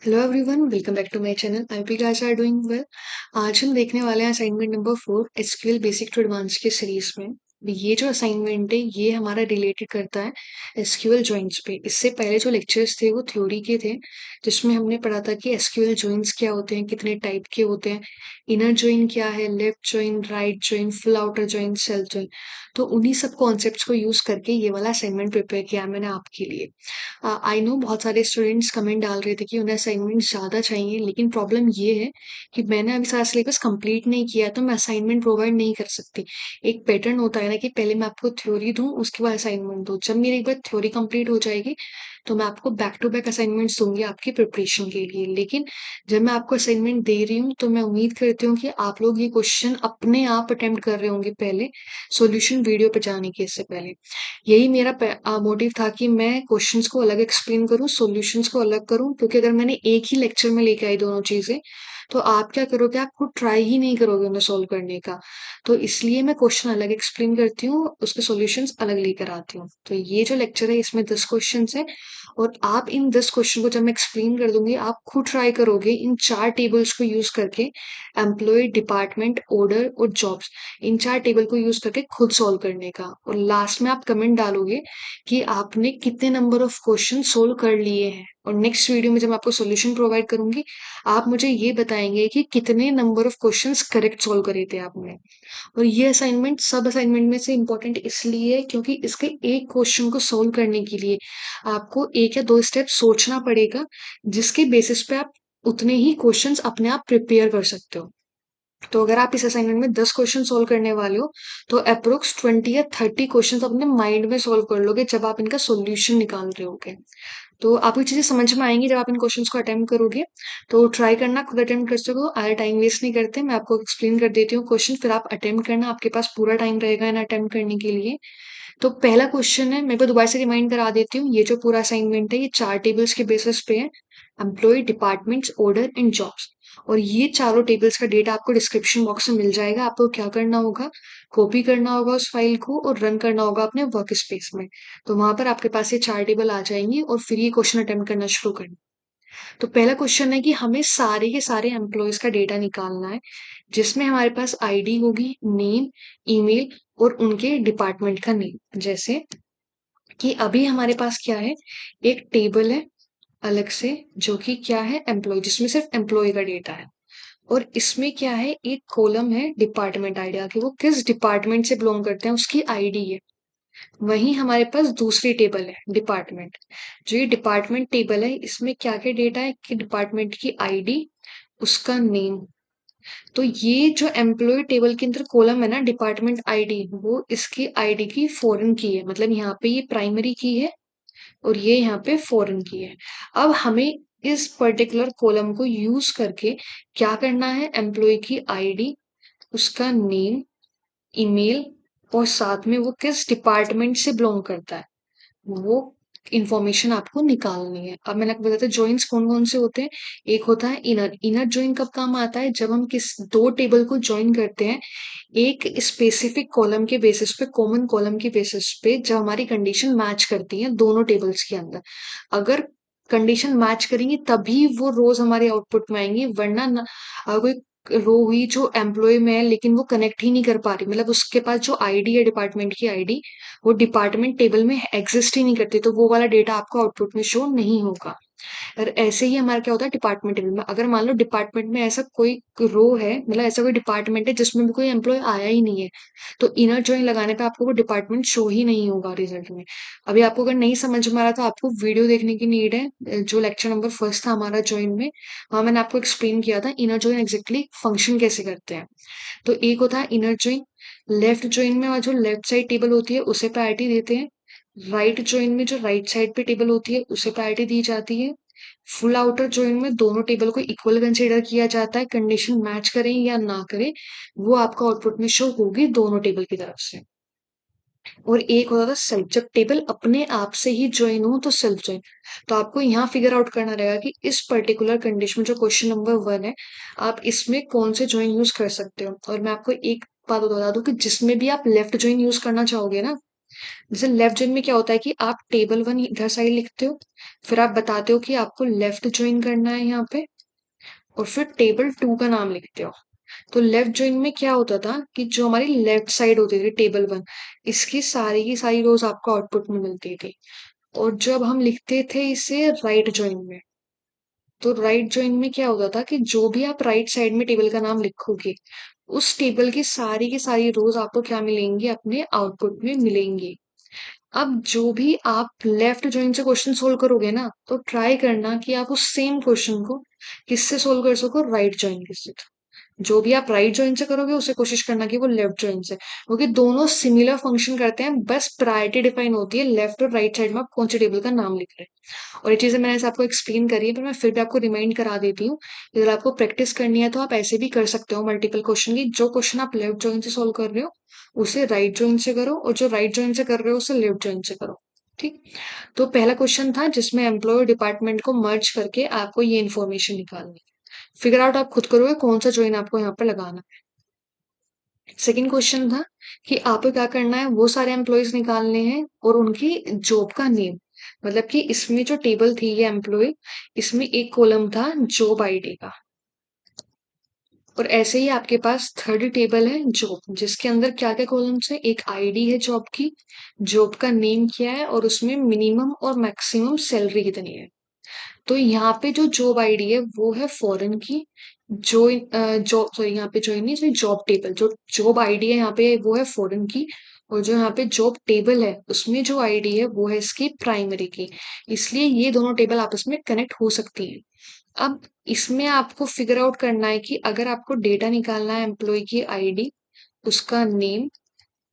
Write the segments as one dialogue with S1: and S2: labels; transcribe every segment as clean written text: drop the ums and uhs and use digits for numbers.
S1: Hello everyone, welcome back to my channel. I hope you guys are doing well. आज हम देखने वाले हैं assignment number 4 SQL basic to advance के series में। ये जो असाइनमेंट है ये हमारा रिलेटेड करता है एसक्यूएल जॉइंट्स पे। इससे पहले जो लेक्चर्स थे वो थ्योरी के थे, जिसमें हमने पढ़ा था कि एसक्यूएल जॉइंट्स क्या होते हैं, कितने टाइप के होते हैं, इनर जॉइन क्या है, left join, right join, full outer join, self join. तो उन्हीं सब कॉन्सेप्ट्स को यूज करके ये वाला असाइनमेंट प्रिपेयर किया मैंने आपके लिए। आई नो बहुत सारे स्टूडेंट्स कमेंट डाल रहे थे कि उन्हें असाइनमेंट ज़्यादा चाहिए, लेकिन प्रॉब्लम ये है कि मैंने अभी सारा सिलेबस कंप्लीट नहीं किया है, तो मैं असाइनमेंट प्रोवाइड नहीं कर सकती। एक पैटर्न होता है ना कि पहले मैं आपको थ्योरी दूँ, उसके बाद असाइनमेंट दूँ। जब मेरी एक बार थ्योरी कंप्लीट हो जाएगी, तो मैं आपको बैक टू बैक असाइनमेंट्स दूंगी आपकी प्रिपरेशन के लिए। लेकिन जब मैं आपको असाइनमेंट दे रही हूँ, तो मैं उम्मीद करती हूँ कि आप लोग ये क्वेश्चन अपने आप अटेम्प्ट कर रहे होंगे पहले, सॉल्यूशन वीडियो पे जाने के इससे पहले। यही मेरा मोटिव था कि मैं क्वेश्चंस को अलग एक्सप्लेन करूँ, सॉल्यूशंस को अलग करूँ, क्योंकि अगर मैंने एक ही लेक्चर में लेके आई दोनों चीजें, तो आप क्या करोगे, आप खुद ट्राई ही नहीं करोगे उन्हें सॉल्व करने का। तो इसलिए मैं क्वेश्चन अलग एक्सप्लेन करती हूँ, उसके सॉल्यूशंस अलग लेकर आती हूँ। तो ये जो लेक्चर है इसमें 10 क्वेश्चंस है, और आप इन 10 क्वेश्चन को जब मैं एक्सप्लेन कर दूंगी, आप खुद ट्राई करोगे इन 4 टेबल्स को यूज करके, एम्प्लॉय, डिपार्टमेंट, ऑर्डर और जॉब्स, इन 4 टेबल को यूज करके खुद सॉल्व करने का। और लास्ट में आप कमेंट डालोगे कि आपने कितने नंबर ऑफ क्वेश्चन सोल्व कर लिए हैं। और नेक्स्ट वीडियो में जब मैं आपको सॉल्यूशन प्रोवाइड करूंगी, आप मुझे ये बताएंगे कि कितने number of questions correct solve करे थे आपने। और ये असाइनमेंट सब असाइनमेंट में से इम्पोर्टेंट इसलिए है क्योंकि इसके एक क्वेश्चन को सोल्व करने के लिए आपको एक या दो स्टेप सोचना पड़ेगा, जिसके बेसिस पे आप उतने ही क्वेश्चंस अपने आप प्रिपेयर कर सकते हो। तो अगर आप इस असाइनमेंट में 10 क्वेश्चन सोल्व करने वाले हो, तो अप्रोक्स 20 या 30 क्वेश्चन अपने माइंड में सोल्व कर लोगे जब आप इनका सॉल्यूशन निकाल रहे होगे। तो आपको ये चीजें समझ में आएंगी जब आप इन क्वेश्चंस को अटेम्प्ट करोगे। तो ट्राई करना, खुद अटेम्प्ट कर सको, आया टाइम वेस्ट नहीं करते। मैं आपको एक्सप्लेन कर देती हूँ क्वेश्चन, फिर आप अटेम्प्ट करना, आपके पास पूरा टाइम रहेगा इन अटेम्प्ट करने के लिए। तो पहला क्वेश्चन है, मैं को दोबारा से रिमाइंड करा देती हूँ, ये जो पूरा असाइनमेंट है ये 4 टेबल्स के बेसिस पे है, employ, departments, order and jobs. और ये चारों टेबल्स का डेटा आपको डिस्क्रिप्शन बॉक्स में मिल जाएगा। आपको क्या करना होगा, कॉपी करना होगा उस फाइल को और रन करना होगा अपने वर्क स्पेस में। तो वहां पर आपके पास ये 4 टेबल आ जाएंगी और फिर ये क्वेश्चन अटेम्प्ट करना शुरू करना। तो पहला क्वेश्चन है कि हमें सारे के सारे एम्प्लॉयज का डेटा निकालना है, जिसमें हमारे पास आईडी होगी, नेम, ईमेल और उनके डिपार्टमेंट का नेम। जैसे कि अभी हमारे पास क्या है, एक टेबल है अलग से, जो कि क्या है, एम्प्लॉय, जिसमें सिर्फ एम्प्लॉय का डेटा है। और इसमें क्या है, एक कॉलम है डिपार्टमेंट आइडिया कि वो किस डिपार्टमेंट से बिलोंग करते हैं, उसकी आईडी है। वहीं हमारे पास दूसरी टेबल है डिपार्टमेंट। जो ये डिपार्टमेंट टेबल है, इसमें क्या क्या डेटा है कि डिपार्टमेंट की आईडी, उसका नेम। तो ये जो एम्प्लॉय टेबल के अंदर कॉलम है ना, डिपार्टमेंट आईडी, वो इसकी आईडी की फॉरेन की है, मतलब यहाँ पे ये प्राइमरी की है और ये यहाँ पे फॉरेन की है। अब हमें इस पर्टिकुलर कॉलम को यूज करके क्या करना है, एम्प्लॉय की आईडी, उसका नेम, ईमेल और साथ में वो किस डिपार्टमेंट से बिलोंग करता है, वो इंफॉर्मेशन आपको निकालनी है। अब मैंने आपको बताया था जॉइंस कौन कौन से होते हैं। एक होता है इनर। इनर जॉइन कब काम आता है, जब हम किस दो टेबल को ज्वाइन करते हैं एक स्पेसिफिक कॉलम के बेसिस पे, कॉमन कॉलम के बेसिस पे, जब हमारी कंडीशन मैच करती है दोनों टेबल्स के अंदर। अगर कंडीशन मैच करेंगी तभी वो रोज हमारे आउटपुट में आएंगी, वरना कोई रो हुई जो एम्प्लॉय में है लेकिन वो कनेक्ट ही नहीं कर पा रही, मतलब उसके पास जो आईडी है डिपार्टमेंट की आईडी, वो डिपार्टमेंट टेबल में एग्जिस्ट ही नहीं करती, तो वो वाला डेटा आपको आउटपुट में शो नहीं होगा। और ऐसे ही हमारा क्या होता है डिपार्टमेंट टेबल में, अगर मान लो डिपार्टमेंट में ऐसा कोई रो है, मतलब ऐसा कोई डिपार्टमेंट है जिसमें भी कोई एम्प्लॉय आया ही नहीं है, तो इनर जॉइन लगाने पे आपको वो डिपार्टमेंट शो ही नहीं होगा रिजल्ट में। अभी आपको अगर नहीं समझ में आ रहा तो आपको वीडियो देखने की नीड है, जो लेक्चर नंबर फर्स्ट था हमारा जॉइन में, वहां मैंने आपको एक्सप्लेन किया था इनर जॉइन एग्जैक्टली फंक्शन कैसे करते हैं। तो एक होता है इनर जॉइन। लेफ्ट जॉइन में जो लेफ्ट साइड टेबल होती है उसे प्रायोरिटी देते हैं। राइट जॉइन में जो राइट साइड पे टेबल होती है उसे प्रायोरिटी दी जाती है। फुल आउटर जॉइन में दोनों टेबल को इक्वल कंसीडर किया जाता है, कंडीशन मैच करें या ना करें, वो आपका आउटपुट में शो होगी दोनों टेबल की तरफ से। और एक होता था सेल्फ, जब टेबल अपने आप से ही ज्वाइन हो तो सेल्फ ज्वाइन। तो आपको यहाँ फिगर आउट करना रहेगा कि इस पर्टिकुलर कंडीशन में जो क्वेश्चन नंबर 1 है, आप इसमें कौन से ज्वाइन यूज कर सकते हो। और मैं आपको एक बात बता दूं कि जिसमें भी आप लेफ्ट ज्वाइन यूज करना चाहोगे ना, जैसे लेफ्ट जॉइन में क्या होता है कि आप टेबल 1 इधर साइड लिखते हो, फिर आप बताते हो कि आपको लेफ्ट जॉइन करना है यहाँ पे और फिर टेबल 2 का नाम लिखते हो। तो लेफ्ट जॉइन में क्या होता था कि जो हमारी लेफ्ट साइड होती थी टेबल 1, इसकी सारी की सारी रोज आपको आउटपुट में मिलती थी। और जब हम लिखते थे इसे राइट जॉइन में, तो राइट जॉइन में क्या होता था कि जो भी आप राइट साइड में टेबल का नाम लिखोगे, उस टेबल की सारी रोज आपको क्या मिलेंगी, अपने आउटपुट में मिलेंगी। अब जो भी आप लेफ्ट जॉइन से क्वेश्चन सोल्व करोगे ना, तो ट्राई करना कि आप उस सेम क्वेश्चन को किससे सोल्व कर सको, राइट जॉइन के से। जो भी आप राइट जॉइन से करोगे उसे कोशिश करना कि वो लेफ्ट जॉइन से, क्योंकि दोनों सिमिलर फंक्शन करते हैं, बस प्रायोरिटी डिफाइन होती है लेफ्ट और राइट साइड में आप कौन सी टेबल का नाम लिख रहे हैं। और ये चीजें मैंने ऐसे आपको एक्सप्लेन करी है, पर मैं फिर भी आपको रिमाइंड करा देती हूँ। अगर आपको प्रैक्टिस करनी है तो आप ऐसे भी कर सकते हो मल्टीपल क्वेश्चन की। जो क्वेश्चन आप लेफ्ट जॉइन से सोल्व कर रहे हो उसे राइट जॉइन से करो, और जो राइट जॉइन से कर रहे हो उसे लेफ्ट जॉइन से करो। ठीक। तो पहला क्वेश्चन था जिसमें एम्प्लॉय डिपार्टमेंट को मर्ज करके आपको ये इन्फॉर्मेशन निकालनी है। फिगर आउट आप खुद करोगे कौन सा जॉइन आपको यहाँ पर लगाना है। सेकंड क्वेश्चन था कि आपको क्या करना है, वो सारे एम्प्लॉयज निकालने हैं और उनकी जॉब का नेम। मतलब कि इसमें जो टेबल थी ये एम्प्लॉय, इसमें एक कॉलम था जॉब आईडी का, और ऐसे ही आपके पास थर्ड टेबल है जॉब, जिसके अंदर क्या क्या कॉलम्स है, एक आईडी है जॉब की, जॉब का नेम क्या है, और उसमें मिनिमम और मैक्सिमम सैलरी कितनी है। तो यहाँ पे जो जॉब आईडी है वो है फॉरेन की। जो जॉब सॉरी यहाँ पे जो नहीं, जो जॉब टेबल, जो जॉब आईडी है यहाँ पे वो है फॉरेन की। और जो यहाँ पे जॉब टेबल है उसमें जो आईडी है वो है इसकी प्राइमरी की। इसलिए ये दोनों टेबल आपस में कनेक्ट हो सकती हैं। अब इसमें आपको फिगर आउट करना है कि अगर आपको डेटा निकालना है एम्प्लॉय की आईडी, उसका नेम,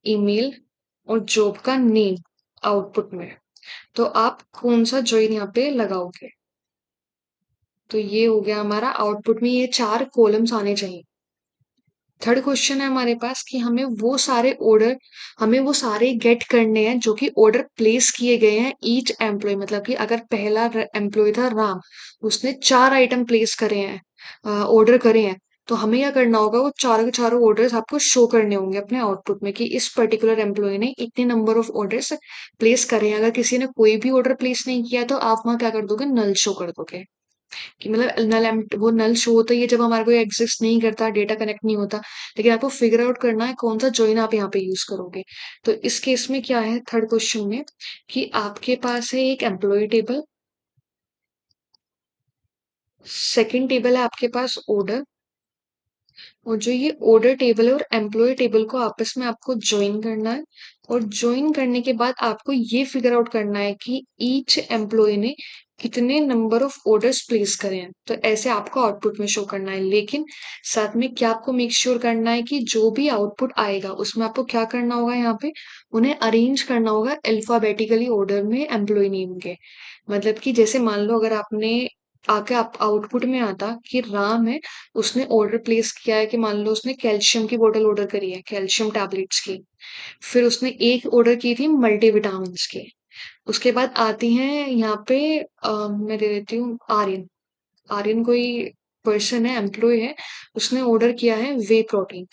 S1: ईमेल और जॉब का नेम आउटपुट में, तो आप कौन सा जॉइन यहाँ पे लगाओगे। तो ये हो गया हमारा आउटपुट में ये चार कॉलम्स आने चाहिए। थर्ड क्वेश्चन है हमारे पास कि हमें वो सारे गेट करने हैं जो कि ऑर्डर प्लेस किए गए हैं ईच एम्प्लॉय। मतलब कि अगर पहला एम्प्लॉय था राम, उसने 4 आइटम प्लेस करे हैं, ऑर्डर करे हैं, तो हमें क्या करना होगा, वो चारों के चारों ऑर्डर्स आपको शो करने होंगे अपने आउटपुट में कि इस पर्टिकुलर एम्प्लॉय ने इतने नंबर ऑफ ऑर्डर्स प्लेस करे हैं। अगर किसी ने कोई भी ऑर्डर प्लेस नहीं किया तो आप वहां क्या कर दोगे, नल शो कर दोगे। कि मतलब वो नल शो होता ही है जब हमारा कोई एग्जिस्ट नहीं करता, डेटा कनेक्ट नहीं होता। लेकिन आपको फिगर आउट करना है कौन सा जॉइन आप यहाँ पे यूज करोगे। तो इस केस में क्या है थर्ड क्वेश्चन में, कि आपके पास है एक एम्प्लॉय टेबल, सेकंड टेबल है आपके पास ऑर्डर, और जो ये ऑर्डर टेबल है और एम्प्लॉय टेबल को आपस में आपको ज्वाइन करना है। और ज्वाइन करने के बाद आपको ये फिगर आउट करना है कि ईच एम्प्लॉय ने कितने नंबर ऑफ ऑर्डर्स प्लेस करे हैं। तो ऐसे आपको आउटपुट में शो करना है। लेकिन साथ में क्या आपको मेक श्योर करना है कि जो भी आउटपुट आएगा उसमें आपको क्या करना होगा, यहाँ पे उन्हें अरेंज करना होगा अल्फाबेटिकली ऑर्डर में एम्प्लॉय नेम के। मतलब कि जैसे मान लो अगर आपने आके आप आउटपुट में आता कि राम है, उसने ऑर्डर प्लेस किया है कि मान लो उसने कैल्शियम की बोतल ऑर्डर करी है, कैल्शियम टैबलेट्स की। फिर उसने एक ऑर्डर की थी मल्टीविटामिन की। उसके बाद आती हैं यहाँ पे मैं दे देती हूँ आर्यन। आर्यन कोई पर्सन है, एम्प्लॉय है, उसने ऑर्डर किया है वे प्रोटीन।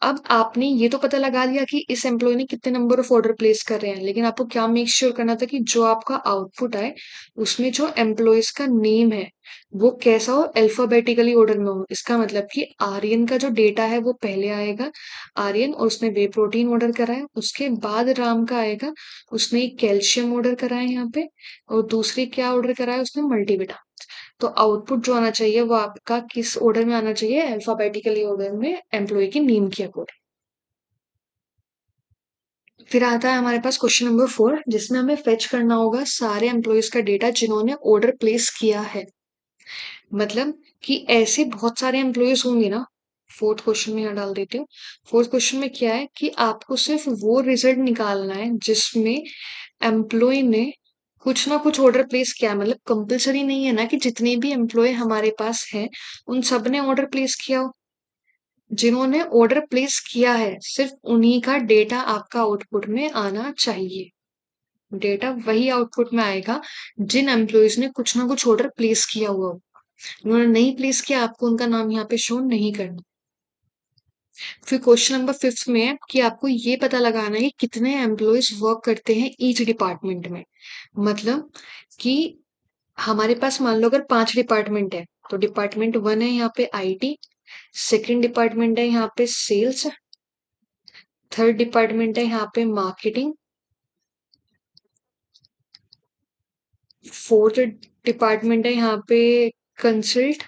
S1: अब आपने ये तो पता लगा लिया कि इस एम्प्लॉय ने कितने नंबर ऑफ ऑर्डर प्लेस कर रहे हैं, लेकिन आपको क्या मेक श्योर करना था कि जो आपका आउटपुट आए उसमें जो एम्प्लॉयज का नेम है वो कैसा हो, अल्फाबेटिकली ऑर्डर में हो। इसका मतलब कि आर्यन का जो डेटा है वो पहले आएगा, आर्यन, और उसने वे प्रोटीन ऑर्डर करा है। उसके बाद राम का आएगा, उसने एक कैल्शियम ऑर्डर करा है यहाँ पे, और दूसरी क्या ऑर्डर करा है, उसने मल्टीविटामिन। तो आउटपुट जो आना चाहिए वो आपका किस ऑर्डर में आना चाहिए, अल्फाबेटिकली ऑर्डर में एम्प्लॉय की नेम के अकॉर्डिंग। फिर आता है हमारे पास क्वेश्चन नंबर 4, जिसमें हमें फेच करना होगा सारे एम्प्लॉयज का डेटा जिन्होंने ऑर्डर प्लेस किया है। मतलब कि ऐसे बहुत सारे एम्प्लॉयज होंगे ना। फोर्थ क्वेश्चन में यहाँ डाल देती हूँ। फोर्थ क्वेश्चन में क्या है कि आपको सिर्फ वो रिजल्ट निकालना है जिसमें एम्प्लॉय ने कुछ ना कुछ ऑर्डर प्लेस किया है। मतलब कंपलसरी नहीं है ना कि जितने भी एम्प्लॉय हमारे पास हैं उन सब ने ऑर्डर प्लेस किया हो। जिन्होंने ऑर्डर प्लेस किया है सिर्फ उन्हीं का डेटा आपका आउटपुट में आना चाहिए। डेटा वही आउटपुट में आएगा जिन एम्प्लॉयज ने कुछ ना कुछ ऑर्डर प्लेस किया हुआ हो। उन्होंने नहीं प्लेस किया, आपको उनका नाम यहाँ पे शो नहीं करना। फिर क्वेश्चन नंबर 5 में है कि आपको ये पता लगाना है कि कितने एम्प्लॉइज वर्क करते हैं ईच डिपार्टमेंट में। मतलब कि हमारे पास मान लो अगर 5 डिपार्टमेंट है, तो डिपार्टमेंट 1 है यहाँ पे आईटी, सेकंड डिपार्टमेंट है यहाँ पे सेल्स, थर्ड डिपार्टमेंट है यहाँ पे मार्केटिंग, फोर्थ डिपार्टमेंट है यहाँ पे कंसल्ट,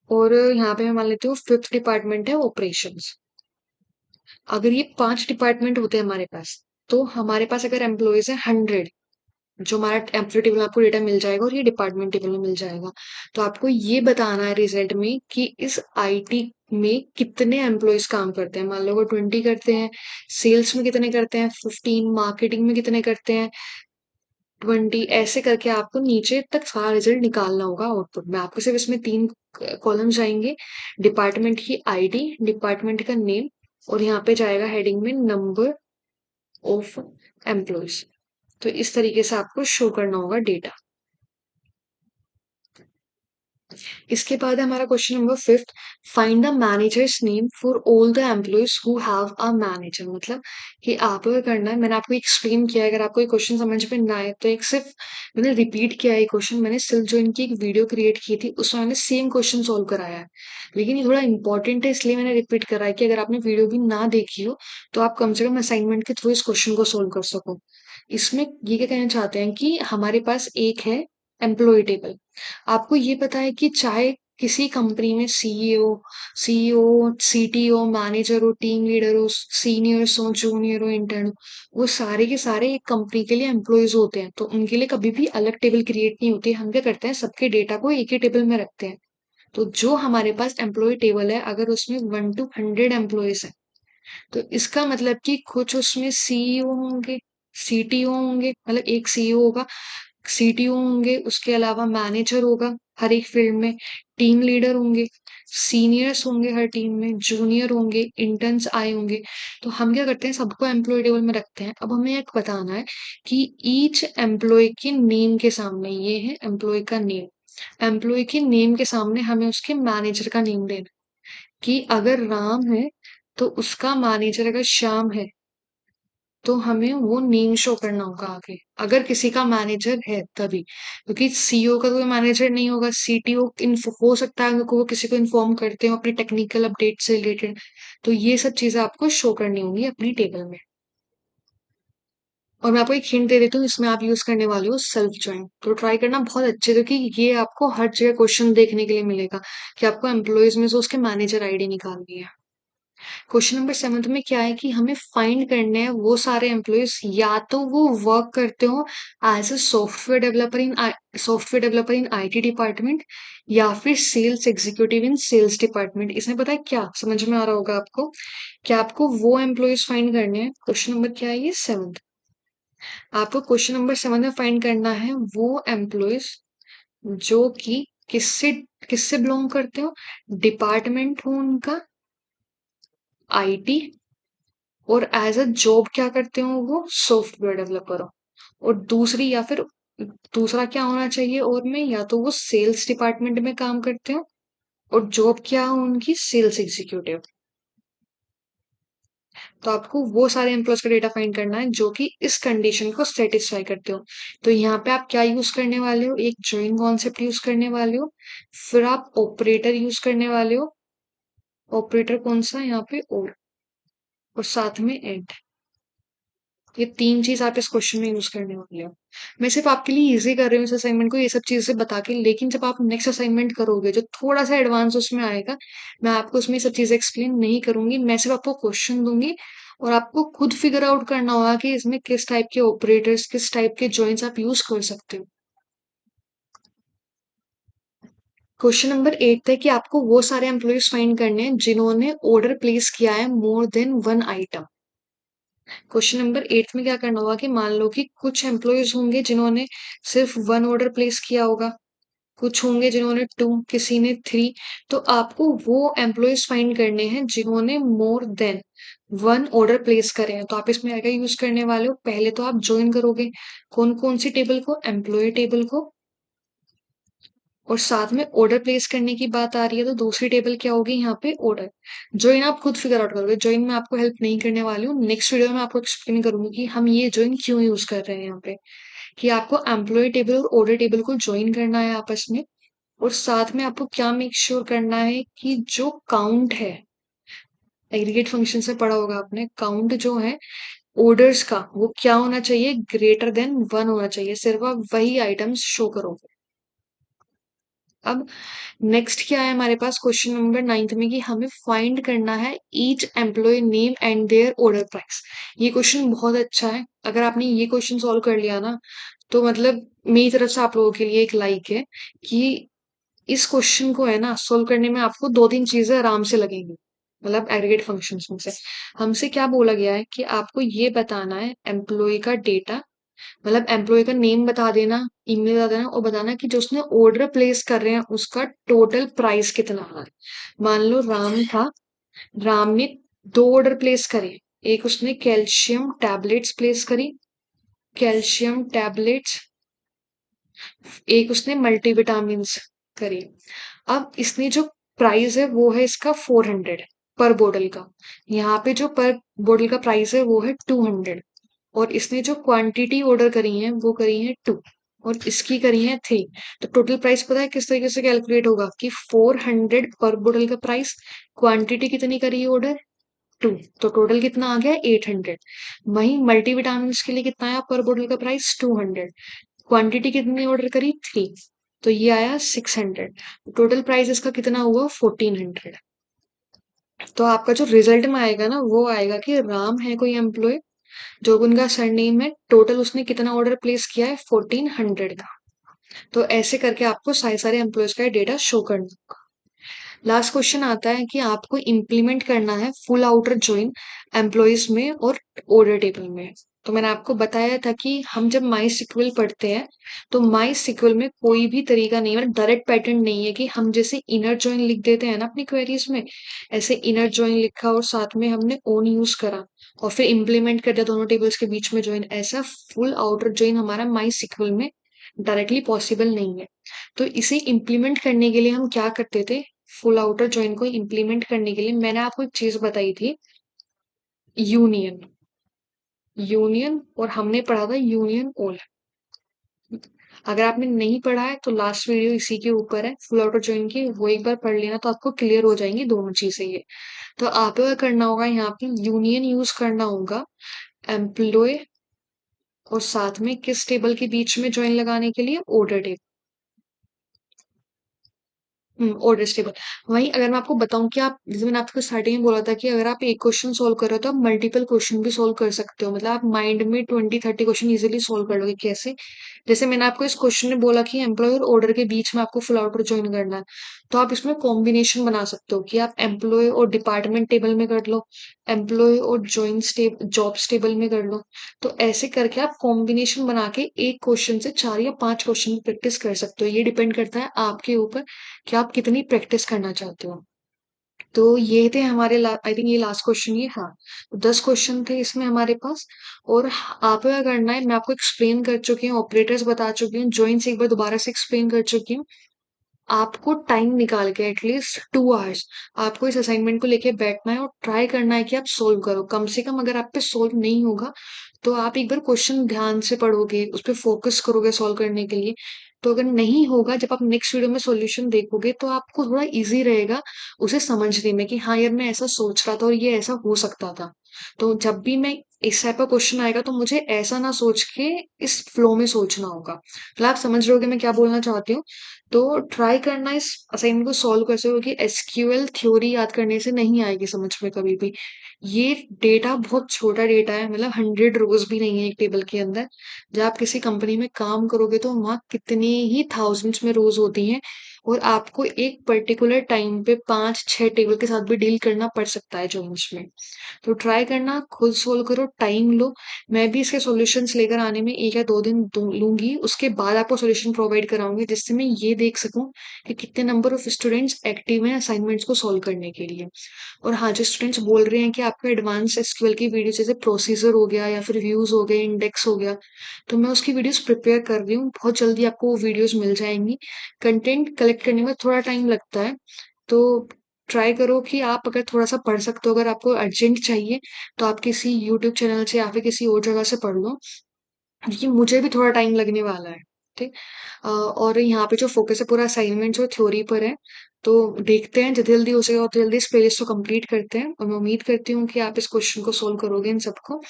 S1: और यहाँ पे मैं मान लेती हूँ फिफ्थ डिपार्टमेंट है ऑपरेशंस। अगर ये 5 डिपार्टमेंट होते हैं हमारे पास, तो हमारे पास अगर एम्प्लॉइज है 100, जो हमारा एम्प्लॉय टेबल में आपको डेटा मिल जाएगा और ये डिपार्टमेंट टेबल में मिल जाएगा। तो आपको ये बताना है रिजल्ट में कि इस आईटी में कितने एम्प्लॉइज काम करते हैं। मान लो अगर 20 करते हैं, सेल्स में कितने करते हैं 15, मार्केटिंग में कितने करते हैं 20, ऐसे करके आपको नीचे तक सारा रिजल्ट निकालना होगा आउटपुट में। आपको सिर्फ इसमें 3 कॉलम्स आएंगे, डिपार्टमेंट की आईडी, डिपार्टमेंट का नेम, और यहाँ पे जाएगा हेडिंग में नंबर ऑफ एम्प्लॉइज। तो इस तरीके से आपको शो करना होगा डेटा। इसके बाद है हमारा question number 5, find the managers name for all the employees who have a manager. मतलब कि आपको क्या करना है, मैंने आपको एक्सप्लेन किया है, अगर आपको ये क्वेश्चन समझ में ना आए तो एक सिर्फ मैंने रिपीट किया है ये क्वेश्चन, मैंने सिर्फ जो इनकी एक वीडियो क्रिएट की थी उसमें मैंने सेम क्वेश्चन सॉल्व कराया है, लेकिन ये थोड़ा इंपॉर्टेंट है इसलिए मैंने रिपीट करा है कि अगर आपने वीडियो भी ना देखी हो तो आप कम से कम असाइनमेंट के थ्रू इस क्वेश्चन को सोल्व कर सको। इसमें ये क्या कहना चाहते हैं कि हमारे पास एक है एम्प्लॉय टेबल। आपको ये पता है कि चाहे किसी कंपनी में सीईओ, सीटीओ, मैनेजर हो, टीम लीडर हो, सीनियर्स हो, जूनियर हो, इंटर्न हो, वो सारे के सारे एक कंपनी के लिए एम्प्लॉयज होते हैं, तो उनके लिए कभी भी अलग टेबल क्रिएट नहीं होती। हम क्या करते हैं, सबके डेटा को एक ही टेबल में रखते हैं। तो जो हमारे पास एम्प्लॉय टेबल है, अगर उसमें 1 to 100 एम्प्लॉयज है, तो इसका मतलब कि कुछ उसमें सीईओ होंगे, सीटीओ होंगे, मतलब एक सीईओ होगा, सीटीओ होंगे, उसके अलावा मैनेजर होगा हर एक फील्ड में, टीम लीडर होंगे, सीनियर्स होंगे हर टीम में, जूनियर होंगे, इंटर्न्स आए होंगे। तो हम क्या करते हैं, सबको एम्प्लॉय टेबल में रखते हैं। अब हमें एक बताना है कि ईच एम्प्लॉय के नेम के सामने, ये है एम्प्लॉय का नेम, एम्प्लॉय के नेम के सामने हमें उसके मैनेजर का नेम देना है। कि अगर राम है तो उसका मैनेजर अगर श्याम है, तो हमें वो नेम शो करना होगा आगे, अगर किसी का मैनेजर है तभी, क्योंकि सीईओ का कोई मैनेजर नहीं होगा, सीटीओ हो सकता है कि वो किसी को इन्फॉर्म करते हो अपनी टेक्निकल अपडेट से रिलेटेड। तो ये सब चीजें आपको शो करनी होंगी अपनी टेबल में। और मैं आपको एक हिंट दे देती हूँ, इसमें आप यूज करने वाले हो सेल्फ ज्वाइन, तो ट्राई करना बहुत अच्छे से, क्योंकि ये आपको हर जगह क्वेश्चन देखने के लिए मिलेगा कि आपको एम्प्लॉयज में से उसके मैनेजर आईडी निकालनी है। क्वेश्चन नंबर 7 में क्या है कि हमें फाइंड करने हैं वो सारे एम्प्लॉयज, या तो वो वर्क करते हो as a software developer in IT department, या फिर sales executive in sales department. इसमें पता है क्या समझ में आ रहा होगा आपको, क्या आपको वो एम्प्लॉयज फाइंड करने हैं। क्वेश्चन नंबर क्या है, ये 7। आपको क्वेश्चन नंबर 7 में फाइंड करना है वो एम्प्लॉयज जो कि किससे किससे बिलोंग करते हो, डिपार्टमेंट हो उनका आईटी, और एज अ जॉब क्या करते हो, वो सॉफ्टवेयर डेवलपर हो। और दूसरी, या फिर दूसरा क्या होना चाहिए और में, या तो वो सेल्स डिपार्टमेंट में काम करते हो और जॉब क्या हो उनकी सेल्स एग्जीक्यूटिव। तो आपको वो सारे एम्प्लॉयज का डेटा फाइंड करना है जो कि इस कंडीशन को सेटिस्फाई करते हो। तो यहाँ पे आप क्या यूज करने वाले हो, एक जॉइन कॉन्सेप्ट यूज करने वाले हो, फिर आप ऑपरेटर यूज करने वाले हो। ऑपरेटर कौन सा है यहाँ पे, और साथ में एंड। ये 3 चीज आप इस क्वेश्चन में यूज करने वाले हो। मैं सिर्फ आपके लिए इजी कर रही हूँ इस असाइनमेंट को ये सब चीजें बता के, लेकिन जब आप नेक्स्ट असाइनमेंट करोगे जो थोड़ा सा एडवांस उसमें आएगा, मैं आपको उसमें ये सब चीजें एक्सप्लेन नहीं करूंगी, मैं सिर्फ आपको क्वेश्चन दूंगी और आपको खुद फिगर आउट करना होगा कि इसमें किस टाइप के ऑपरेटर्स, किस टाइप के जॉइंट्स आप यूज कर सकते हो। क्वेश्चन नंबर 8 है कि आपको वो सारे एम्प्लॉयज फाइंड करने हैं जिन्होंने ऑर्डर प्लेस किया है more than 1 item. Question number 8 में क्या करना होगा कि मान लो कि कुछ एम्प्लॉयज होंगे जिन्होंने सिर्फ 1 ऑर्डर प्लेस किया होगा, कुछ होंगे जिन्होंने 2, किसी ने 3। तो आपको वो एम्प्लॉयज फाइंड करने हैं जिन्होंने मोर देन 1 ऑर्डर प्लेस करे हैं। तो आप इसमें क्या यूज करने वाले हो, पहले तो आप ज्वाइन करोगे कौन कौन सी टेबल को, एम्प्लॉय टेबल को, और साथ में ऑर्डर प्लेस करने की बात आ रही है तो दूसरी टेबल क्या होगी यहाँ पे ऑर्डर। जॉइन आप खुद फिगर आउट करोगे, जॉइन में आपको हेल्प नहीं करने वाली हूँ। नेक्स्ट वीडियो में आपको एक्सप्लेन करूंगी कि हम ये जॉइन क्यों यूज कर रहे हैं यहाँ पे, कि आपको एम्प्लॉय टेबल और ऑर्डर टेबल को ज्वाइन करना है आपस में। और साथ में आपको क्या मेक श्योर करना है कि जो काउंट है, एग्रीगेट फंक्शन से पढ़ा होगा आपने, काउंट जो है ऑर्डर्स का वो क्या होना चाहिए, ग्रेटर देन 1 होना चाहिए। सिर्फ आप वही आइटम्स शो करोगे। अब नेक्स्ट क्या है हमारे पास क्वेश्चन नंबर 9 में, कि हमें फाइंड करना है each employ name and their order price. ये क्वेश्चन बहुत अच्छा है। अगर आपने ये क्वेश्चन सॉल्व कर लिया ना, तो मतलब मेरी तरफ से आप लोगों के लिए एक लाइक है कि इस क्वेश्चन को है ना सोल्व करने में आपको 2-3 चीजें आराम से लगेंगी। मतलब एग्रीगेट फंक्शंस में से हमसे क्या बोला गया है कि आपको ये बताना है एम्प्लॉय का डेटा, मतलब एम्प्लॉय का नेम बता देना, ईमेल बता देना, और बताना कि जो उसने ऑर्डर प्लेस कर रहे हैं उसका टोटल प्राइस कितना है। मान लो राम था, राम ने 2 ऑर्डर प्लेस करे। एक उसने कैल्शियम टैबलेट्स प्लेस करी, कैल्शियम टैबलेट्स। एक उसने मल्टीविटामिन करी। अब इसने जो प्राइस है वो है इसका 400 पर बोतल का। यहाँ पे जो पर बोतल का प्राइस है वो है 200। और इसने जो क्वांटिटी ऑर्डर करी है वो करी है 2, और इसकी करी है 3। तो टोटल प्राइस पता है किस तरीके से कैलकुलेट होगा, कि 400 पर बोतल का प्राइस, क्वांटिटी कितनी करी है ऑर्डर 2, तो टोटल कितना आ गया 800। वहीं मल्टीविटामिन के लिए कितना आया पर बोतल का प्राइस 200, क्वांटिटी कितनी ऑर्डर करी 3, तो ये आया 600। टोटल प्राइस इसका कितना हुआ 1400। तो आपका जो रिजल्ट में आएगा ना वो आएगा कि राम है कोई एम्प्लॉय, जो उनका सरनेम है, टोटल उसने कितना ऑर्डर प्लेस किया है 1400 का। तो ऐसे करके आपको सारे सारे एम्प्लॉयज का डेटा शो करना होगा। लास्ट क्वेश्चन आता है कि आपको इम्प्लीमेंट करना है फुल आउटर जॉइन एम्प्लॉयज में और ऑर्डर टेबल में। तो मैंने आपको बताया था कि हम जब माई सिक्वल पढ़ते हैं तो माई सिक्वल में कोई भी तरीका नहीं है, डायरेक्ट पैटर्न नहीं है कि हम जैसे इनर जॉइन लिख देते हैं ना अपनी क्वेरीज में, ऐसे इनर जॉइन लिखा और साथ में हमने ओन यूज करा और फिर इम्प्लीमेंट कर दिया दोनों टेबल्स के बीच में जॉइन। ऐसा फुल आउटर जॉइन हमारा माई सिक्वल में डायरेक्टली पॉसिबल नहीं है। तो इसे इम्प्लीमेंट करने के लिए हम क्या करते थे, फुल आउटर जॉइन को इम्प्लीमेंट करने के लिए मैंने आपको एक चीज बताई थी, यूनियन। यूनियन, और हमने पढ़ा था यूनियन ऑल। अगर आपने नहीं पढ़ा है तो लास्ट वीडियो इसी के ऊपर है फुल आउटर जॉइन की, वो एक बार पढ़ लेना तो आपको क्लियर हो जाएंगी दोनों चीजें ये। तो आपको क्या करना होगा, यहाँ पे यूनियन यूज करना होगा एम्प्लॉय और साथ में किस टेबल के बीच में जॉइन लगाने के लिए, ऑर्डर टेबल। Order stable. वहीं अगर मैं आपको बताऊं कि आप, जैसे मैंने आपको स्टार्टिंग में बोला था कि अगर आप एक क्वेश्चन सोल्व कर रहे हो तो आप मल्टीपल क्वेश्चन भी सोल्व कर सकते हो। मतलब आप माइंड में 20-30 क्वेश्चन इजीली सोल्व कर लोगे। कैसे, जैसे मैंने आपको इस क्वेश्चन में बोला कि एम्प्लॉय और ऑर्डर के बीच में आपको फुल आउटर ज्वाइन करना है, तो आप इसमें कॉम्बिनेशन बना सकते हो कि आप एम्प्लॉय और डिपार्टमेंट टेबल में कर लो, एम्प्लॉय और ज्वाइन जॉब्स टेबल में कर लो। तो ऐसे करके आप कॉम्बिनेशन बना के एक क्वेश्चन से 4 या 5 क्वेश्चन प्रैक्टिस कर सकते हो। ये डिपेंड करता है आपके ऊपर कि आप कितनी प्रैक्टिस करना चाहते हो। तो ये थे हमारे, आई थिंक ये लास्ट क्वेश्चन ही, हाँ। तो 10 क्वेश्चन थे इसमें हमारे पास। और आपको क्या करना है, मैं आपको एक्सप्लेन कर चुकी हूँ, ऑपरेटर्स बता चुकी हूँ, जॉइंस एक बार दोबारा से एक्सप्लेन कर चुकी हूँ। आपको टाइम निकाल के एटलीस्ट 2 आवर्स आपको इस असाइनमेंट को लेके बैठना है और ट्राई करना है कि आप सोल्व करो। कम से कम अगर आप पे सोल्व नहीं होगा तो आप एक बार क्वेश्चन ध्यान से पढ़ोगे, उस पर फोकस करोगे सोल्व करने के लिए। तो अगर नहीं होगा, जब आप नेक्स्ट वीडियो में सॉल्यूशन देखोगे तो आपको थोड़ा इजी रहेगा उसे समझने में कि हाँ यार मैं ऐसा सोच रहा था और ये ऐसा हो सकता था। तो जब भी मैं इस टाइप का क्वेश्चन आएगा तो मुझे ऐसा ना सोच के इस फ्लो में सोचना होगा। मतलब आप समझ रहे हो कि मैं क्या बोलना चाहती हूँ। तो ट्राई करना इस असाइनमेंट को सॉल्व कर सको, क्योंकि एसक्यूएल थ्योरी याद करने से नहीं आएगी समझ में कभी भी। ये डेटा बहुत छोटा डेटा है, मतलब 100 रोज भी नहीं है एक टेबल के अंदर। जब आप किसी कंपनी में काम करोगे तो वहां कितने ही थाउजेंड्स में रोज होती हैं, और आपको एक पर्टिकुलर टाइम पे 5-6 टेबल के साथ भी डील करना पड़ सकता है जर्नल्स में। तो ट्राई करना, खुद सोल्व करो, टाइम लो। मैं भी इसके सॉल्यूशंस लेकर आने में 1 या 2 दिन लूँगी, उसके बाद आपको सॉल्यूशन प्रोवाइड कराऊँगी जिससे मैं ये देख सकूँ कि कितने नंबर ऑफ स्टूडेंट्स एक्टिव हैं असाइनमेंट्स को सॉल्व करने के लिए। और हाँ, जो स्टूडेंट्स बोल रहे हैं कि आपको एडवांस एसक्यूएल की वीडियो जैसे प्रोसीजर हो गया या फिर व्यूज़ हो गए, इंडेक्स हो गया, तो मैं उसकी वीडियोज़ प्रिपेयर कर रही हूँ। बहुत जल्दी आपको वो वीडियोज़ मिल जाएँगी। कंटेंट कलेक्ट करने में थोड़ा टाइम लगता है, तो ट्राई करो कि आप अगर थोड़ा-सा पढ़ सकते हो, अगर आपको अर्जेंट चाहिए, तो आप किसी यूट्यूब चैनल से या फिर किसी और जगह से पढ़ लो। क्योंकि मुझे भी थोड़ा टाइम लगने वाला है, ठीक? और यहाँ पे जो फ़ोकस है पूरा असाइनमेंट जो थ्योरी पर है, तो देखते हैं जल्दी-जल्दी हो सके तो जल्दी इस प्लेलिस्ट को कंप्लीट करते हैं और मैं उम्मीद करती हूँ कि आप इस क्वेश्चन को सोल्व करोगे इन सबको।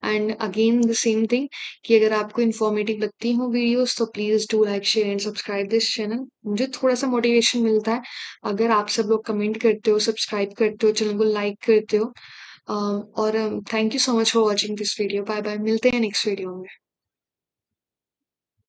S1: And again the same thing कि अगर आपको इन्फॉर्मेटिव लगती हो वीडियोज़ तो please do like, share and subscribe this channel. मुझे थोड़ा-सा मोटिवेशन मिलता है, अगर आप सब लोग कमेंट करते हो, सब्सक्राइब करते हो, चैनल को लाइक करते हो। और thank you so much for watching this video. Bye-bye, मिलते हैं नेक्स्ट वीडियो में।